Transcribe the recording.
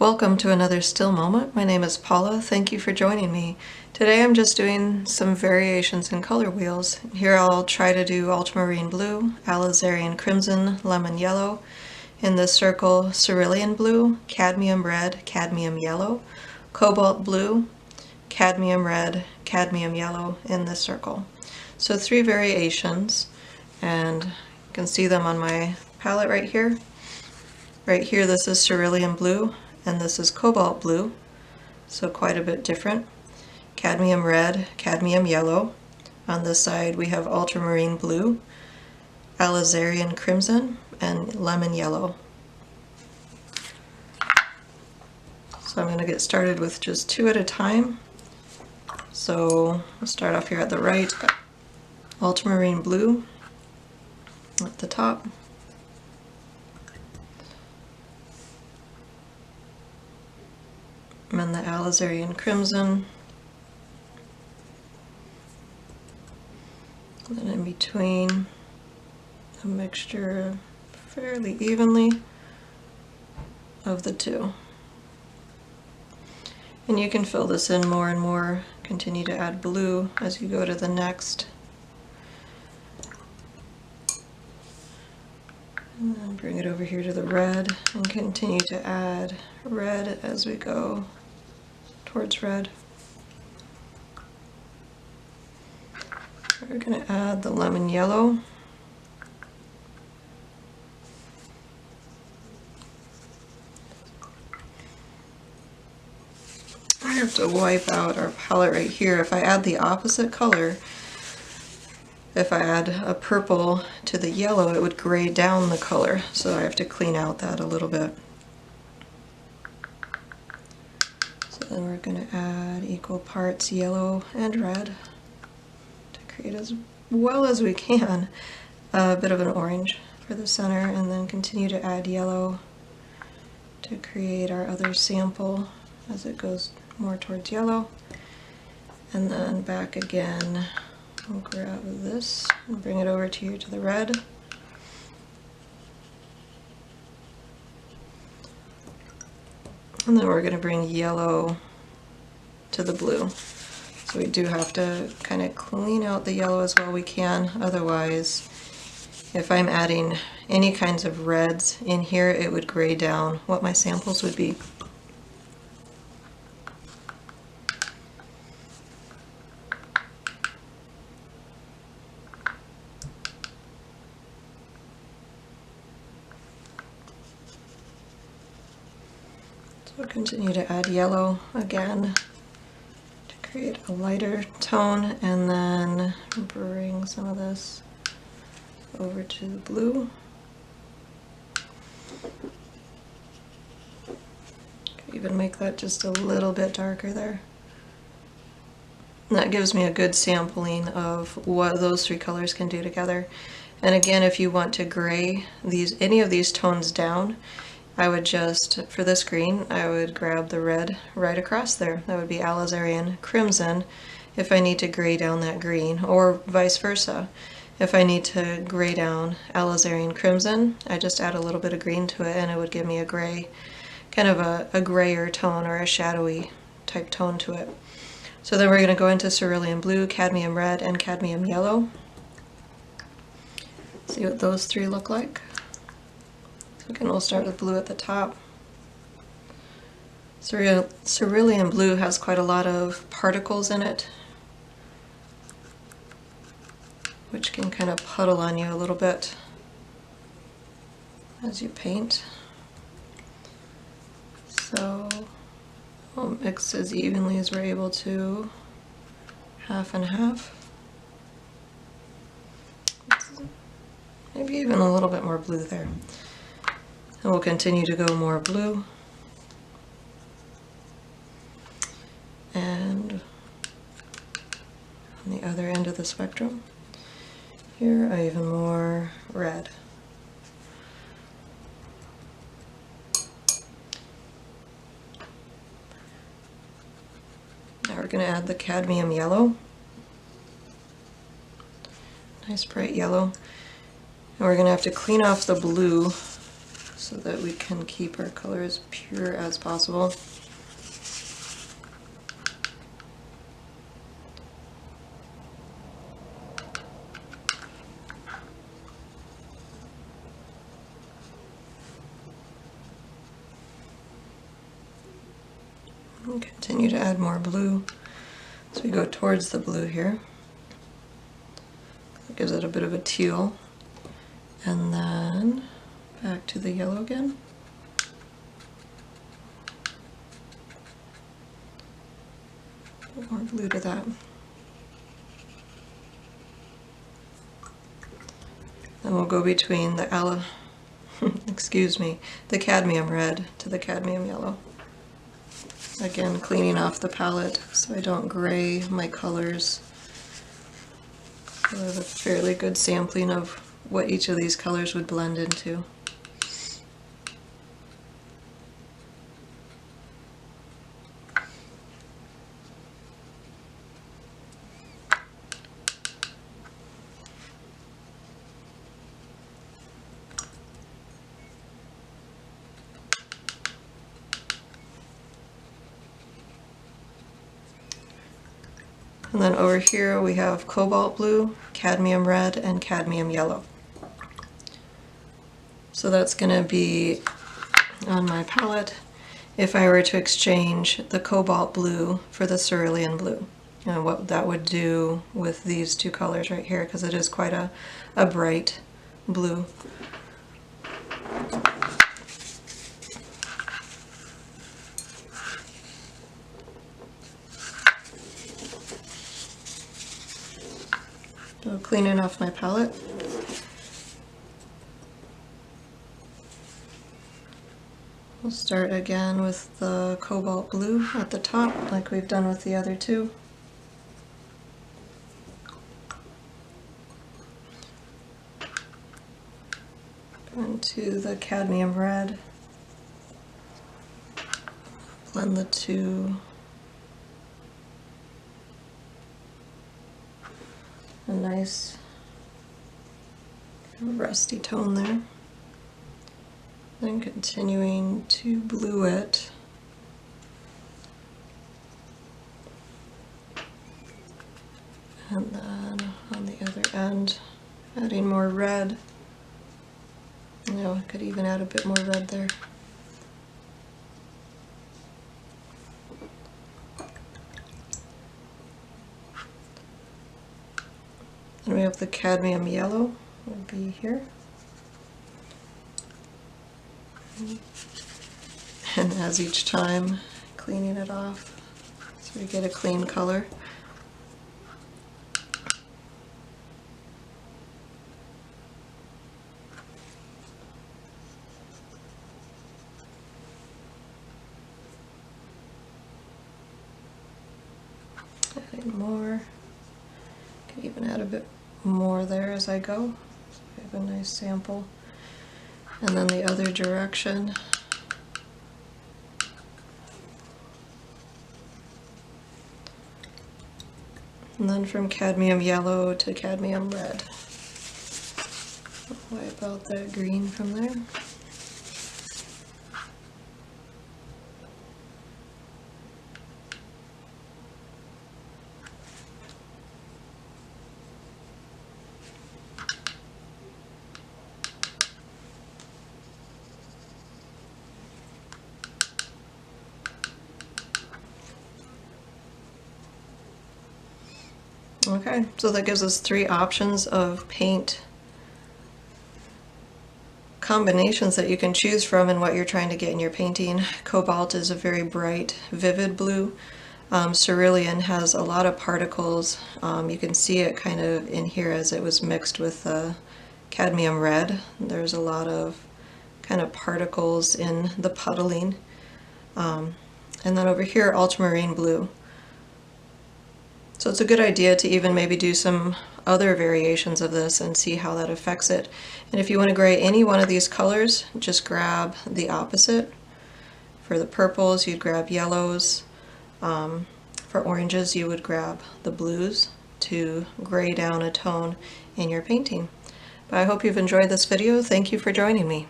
Welcome to another still moment. My name is Paula. Thank you for joining me. Today I'm just doing some variations in color wheels. Here I'll try to do ultramarine blue, alizarian crimson, lemon yellow. In this circle, cerulean blue, cadmium red, cadmium yellow, cobalt blue, cadmium red, cadmium yellow in this circle. So 3 variations, and you can see them on my palette right here. Right here this is cerulean blue, and this is cobalt blue, so quite a bit different. Cadmium red, cadmium yellow. On this side we have ultramarine blue, alizarian crimson, and lemon yellow. So I'm going to get started with just 2 at a time. So we'll start off here at the right, ultramarine blue at the top. And then the alizarian crimson. And then in between, a mixture fairly evenly of the 2. And you can fill this in more and more, continue to add blue as you go to the next. And then bring it over here to the red and continue to add red as we go towards red. We're going to add the lemon yellow. I have to wipe out our palette right here. If I add the opposite color, if I add a purple to the yellow, it would gray down the color, so I have to clean out that a little bit. So then we're going to add equal parts yellow and red to create as well as we can a bit of an orange for the center, and then continue to add yellow to create our other sample as it goes more towards yellow. And then back again, we'll grab this and bring it over to here to the red. And then we're going to bring yellow to the blue. So we do have to kind of clean out the yellow as well we can, otherwise if I'm adding any kinds of reds in here, it would gray down what my samples would be. So continue to add yellow again to create a lighter tone, and then bring some of this over to the blue. Even make that just a little bit darker there. And that gives me a good sampling of what those 3 colors can do together. And again, if you want to gray any of these tones down, I would just, for this green, I would grab the red right across there. That would be alizarian crimson if I need to gray down that green, or vice versa. If I need to gray down alizarian crimson, I just add a little bit of green to it and it would give me a gray, kind of a grayer tone or a shadowy type tone to it. So then we're going to go into cerulean blue, cadmium red, and cadmium yellow. See what those 3 look like. So again, we'll start with blue at the top. Cerulean blue has quite a lot of particles in it, which can kind of puddle on you a little bit as you paint. So we'll mix as evenly as we're able to, half and half. Maybe even a little bit more blue there. And we'll continue to go more blue. And on the other end of the spectrum, here even more red. Now we're going to add the cadmium yellow. Nice bright yellow. And we're going to have to clean off the blue so that we can keep our color as pure as possible. And continue to add more blue as we go towards the blue here. It gives it a bit of a teal. And then back to the yellow again. Put more blue to that. Then we'll go between the excuse me, the cadmium red to the cadmium yellow. Again, cleaning off the palette so I don't gray my colors. I have a fairly good sampling of what each of these colors would blend into. And then over here we have cobalt blue, cadmium red, and cadmium yellow. So that's going to be on my palette if I were to exchange the cobalt blue for the cerulean blue. And what that would do with these two colors right here, because it is quite a bright blue. So cleaning off my palette. We'll start again with the cobalt blue at the top, like we've done with the other two. Go into the cadmium red. Blend the two. A nice rusty tone there. Then continuing to blue it. And then on the other end, adding more red. You know, I could even add a bit more red there. Then we have the cadmium yellow, would be here. And as each time, cleaning it off so we get a clean color. Adding more. Could even add a bit more there as I go. So we have a nice sample. And then the other direction. And then from cadmium yellow to cadmium red. Wipe out that green from there. Okay, so that gives us 3 options of paint combinations that you can choose from in what you're trying to get in your painting. Cobalt is a very bright, vivid blue. Cerulean has a lot of particles. You can see it kind of in here as it was mixed with cadmium red. There's a lot of kind of particles in the puddling. And then over here, ultramarine blue. So it's a good idea to even maybe do some other variations of this and see how that affects it. And if you want to gray any one of these colors, just grab the opposite. For the purples, you'd grab yellows. For oranges, you would grab the blues to gray down a tone in your painting. But I hope you've enjoyed this video. Thank you for joining me.